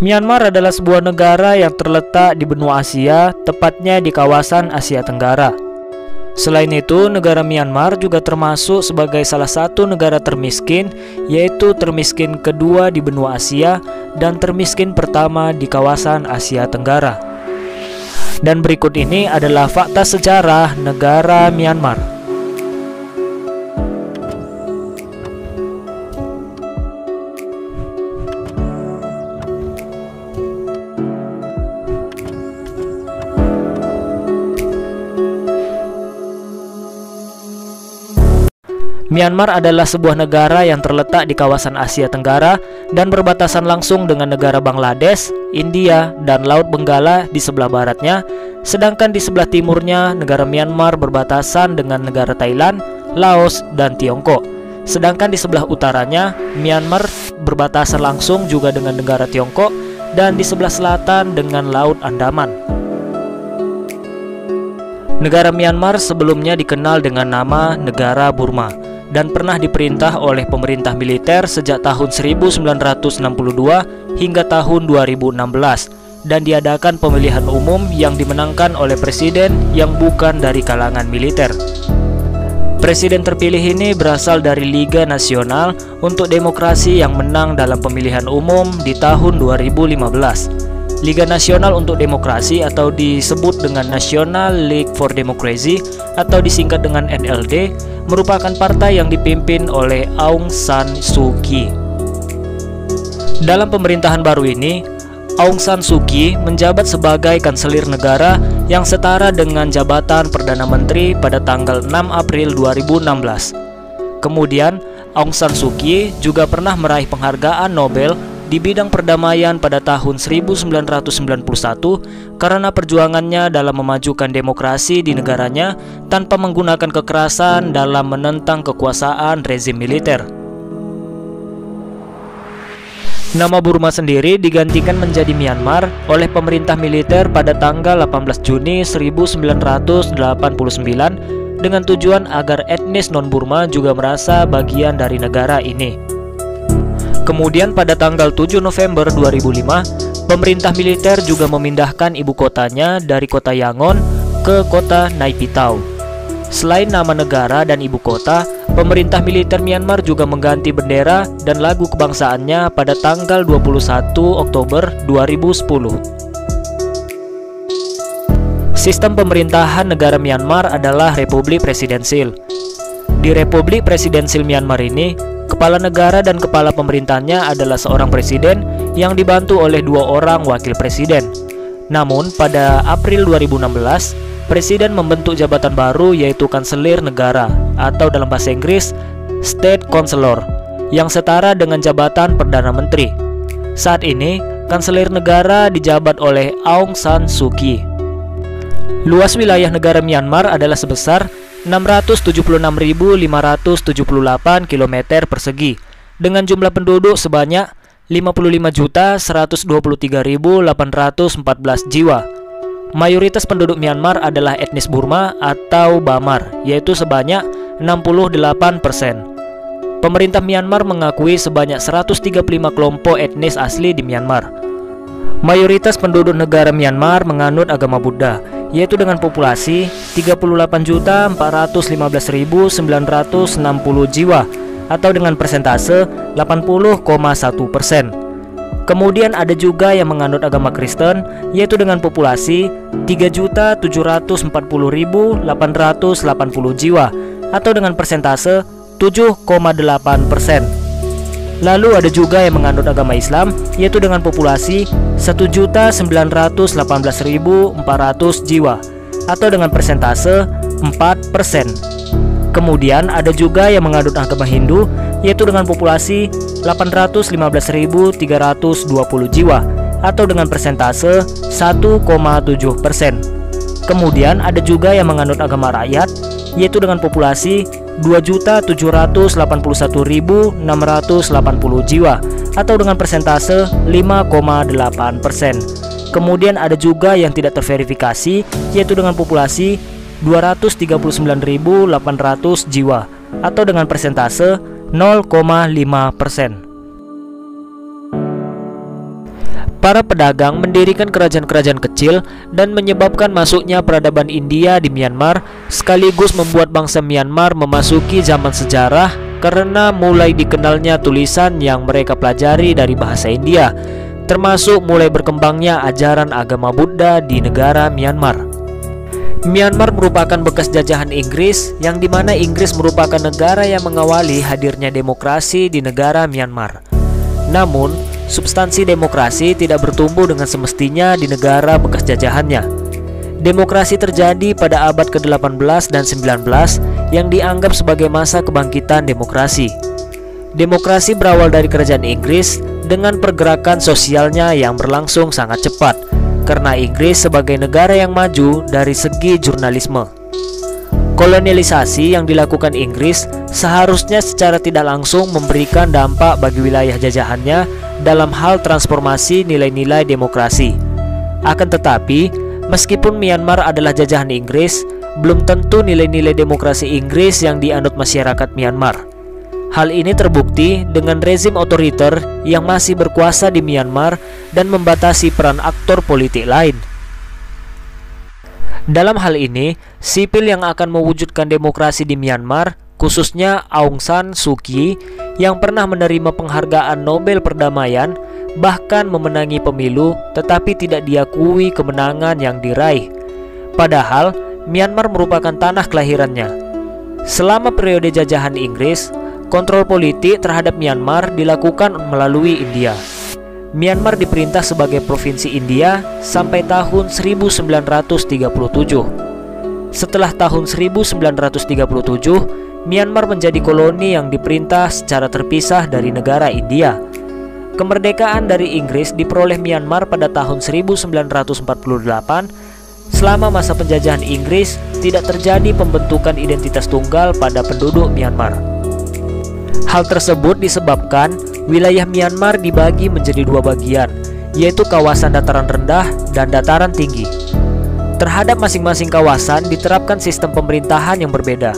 Myanmar adalah sebuah negara yang terletak di benua Asia, tepatnya di kawasan Asia Tenggara. Selain itu, negara Myanmar juga termasuk sebagai salah satu negara termiskin, yaitu termiskin kedua di benua Asia dan termiskin pertama di kawasan Asia Tenggara. Dan berikut ini adalah fakta sejarah negara Myanmar. Myanmar adalah sebuah negara yang terletak di kawasan Asia Tenggara dan berbatasan langsung dengan negara Bangladesh, India, dan Laut Benggala di sebelah baratnya, sedangkan di sebelah timurnya negara Myanmar berbatasan dengan negara Thailand, Laos, dan Tiongkok. Sedangkan di sebelah utaranya, Myanmar berbatasan langsung juga dengan negara Tiongkok dan di sebelah selatan dengan Laut Andaman. Negara Myanmar sebelumnya dikenal dengan nama Negara Burma dan pernah diperintah oleh pemerintah militer sejak tahun 1962 hingga tahun 2016 dan diadakan pemilihan umum yang dimenangkan oleh presiden yang bukan dari kalangan militer. Presiden terpilih ini berasal dari Liga Nasional untuk Demokrasi yang menang dalam pemilihan umum di tahun 2015. Liga Nasional untuk Demokrasi atau disebut dengan National League for Democracy atau disingkat dengan NLD merupakan partai yang dipimpin oleh Aung San Suu Kyi. Dalam pemerintahan baru ini, Aung San Suu Kyi menjabat sebagai kanselir negara yang setara dengan jabatan Perdana Menteri pada tanggal 6 April 2016. Kemudian, Aung San Suu Kyi juga pernah meraih penghargaan Nobel di bidang perdamaian pada tahun 1991 karena perjuangannya dalam memajukan demokrasi di negaranya tanpa menggunakan kekerasan dalam menentang kekuasaan rezim militer. Nama Burma sendiri digantikan menjadi Myanmar oleh pemerintah militer pada tanggal 18 Juni 1989 dengan tujuan agar etnis non-Burma juga merasa bagian dari negara ini. Kemudian pada tanggal 7 November 2005, pemerintah militer juga memindahkan ibu kotanya dari kota Yangon ke kota Naypyidaw. Selain nama negara dan ibu kota, pemerintah militer Myanmar juga mengganti bendera dan lagu kebangsaannya pada tanggal 21 Oktober 2010. Sistem pemerintahan negara Myanmar adalah Republik Presidensil. Di Republik Presidensil Myanmar ini, kepala negara dan kepala pemerintahnya adalah seorang presiden yang dibantu oleh 2 orang wakil presiden. Namun pada April 2016, presiden membentuk jabatan baru yaitu kanselir negara atau dalam bahasa Inggris State Councilor yang setara dengan jabatan Perdana Menteri. Saat ini, kanselir negara dijabat oleh Aung San Suu Kyi. Luas wilayah negara Myanmar adalah sebesar 676.578 km persegi dengan jumlah penduduk sebanyak 55.123.814 jiwa. Mayoritas penduduk Myanmar adalah etnis Burma atau Bamar, yaitu sebanyak 68%. Pemerintah Myanmar mengakui sebanyak 135 kelompok etnis asli di Myanmar. Mayoritas penduduk negara Myanmar menganut agama Buddha, yaitu dengan populasi 38.415.960 jiwa atau dengan persentase 80,1%. Kemudian ada juga yang menganut agama Kristen, yaitu dengan populasi 3.740.880 jiwa atau dengan persentase 7,8%. Lalu ada juga yang menganut agama Islam, yaitu dengan populasi 1.918.400 jiwa atau dengan persentase 4%. Kemudian ada juga yang menganut agama Hindu, yaitu dengan populasi 815.320 jiwa atau dengan persentase 1,7%. Kemudian ada juga yang menganut agama rakyat, yaitu dengan populasi 2.781.680 jiwa atau dengan persentase 5,8%. Kemudian ada juga yang tidak terverifikasi, yaitu dengan populasi 239.800 jiwa atau dengan persentase 0,5%. para pedagang mendirikan kerajaan-kerajaan kecil dan menyebabkan masuknya peradaban India di Myanmar, sekaligus membuat bangsa Myanmar memasuki zaman sejarah karena mulai dikenalnya tulisan yang mereka pelajari dari bahasa India, termasuk mulai berkembangnya ajaran agama Buddha di negara Myanmar. Myanmar merupakan bekas jajahan Inggris, yang dimana Inggris merupakan negara yang mengawali hadirnya demokrasi di negara Myanmar. Namun, substansi demokrasi tidak bertumbuh dengan semestinya di negara bekas jajahannya. Demokrasi terjadi pada abad ke-18 dan 19 yang dianggap sebagai masa kebangkitan demokrasi. Demokrasi berawal dari kerajaan Inggris dengan pergerakan sosialnya yang berlangsung sangat cepat, karena Inggris sebagai negara yang maju dari segi jurnalisme. Kolonialisasi yang dilakukan Inggris seharusnya secara tidak langsung memberikan dampak bagi wilayah jajahannya dalam hal transformasi nilai-nilai demokrasi. Akan tetapi, meskipun Myanmar adalah jajahan Inggris, belum tentu nilai-nilai demokrasi Inggris yang dianut masyarakat Myanmar. Hal ini terbukti dengan rezim otoriter yang masih berkuasa di Myanmar dan membatasi peran aktor politik lain. Dalam hal ini, sipil yang akan mewujudkan demokrasi di Myanmar, khususnya Aung San Suu Kyi, yang pernah menerima penghargaan Nobel Perdamaian, bahkan memenangi pemilu, tetapi tidak diakui kemenangan yang diraih. Padahal, Myanmar merupakan tanah kelahirannya. Selama periode jajahan Inggris, kontrol politik terhadap Myanmar dilakukan melalui India. Myanmar diperintah sebagai provinsi India sampai tahun 1937. Setelah tahun 1937, Myanmar menjadi koloni yang diperintah secara terpisah dari negara India. Kemerdekaan dari Inggris diperoleh Myanmar pada tahun 1948. Selama masa penjajahan Inggris, tidak terjadi pembentukan identitas tunggal pada penduduk Myanmar. Hal tersebut disebabkan wilayah Myanmar dibagi menjadi dua bagian, yaitu kawasan dataran rendah dan dataran tinggi. Terhadap masing-masing kawasan diterapkan sistem pemerintahan yang berbeda.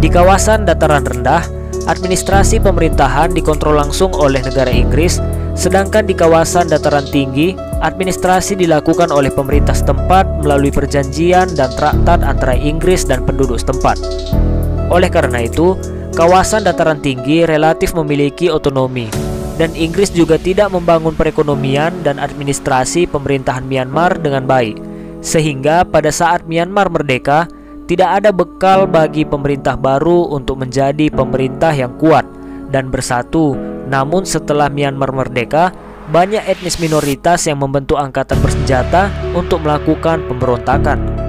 Di kawasan dataran rendah, administrasi pemerintahan dikontrol langsung oleh negara Inggris, sedangkan di kawasan dataran tinggi, administrasi dilakukan oleh pemerintah setempat melalui perjanjian dan traktat antara Inggris dan penduduk setempat. Oleh karena itu, kawasan dataran tinggi relatif memiliki otonomi, dan Inggris juga tidak membangun perekonomian dan administrasi pemerintahan Myanmar dengan baik, sehingga pada saat Myanmar merdeka, tidak ada bekal bagi pemerintah baru untuk menjadi pemerintah yang kuat dan bersatu. Namun setelah Myanmar merdeka, banyak etnis minoritas yang membentuk angkatan bersenjata untuk melakukan pemberontakan.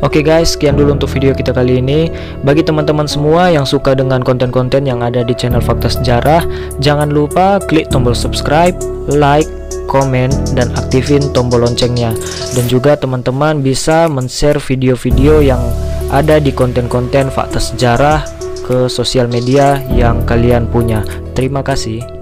Oke guys, sekian dulu untuk video kita kali ini. Bagi teman-teman semua yang suka dengan konten-konten yang ada di channel Fakta Sejarah, jangan lupa klik tombol subscribe, like, komen, dan aktifin tombol loncengnya. Dan juga teman-teman bisa men-share video-video yang ada di konten-konten Fakta Sejarah ke sosial media yang kalian punya. Terima kasih.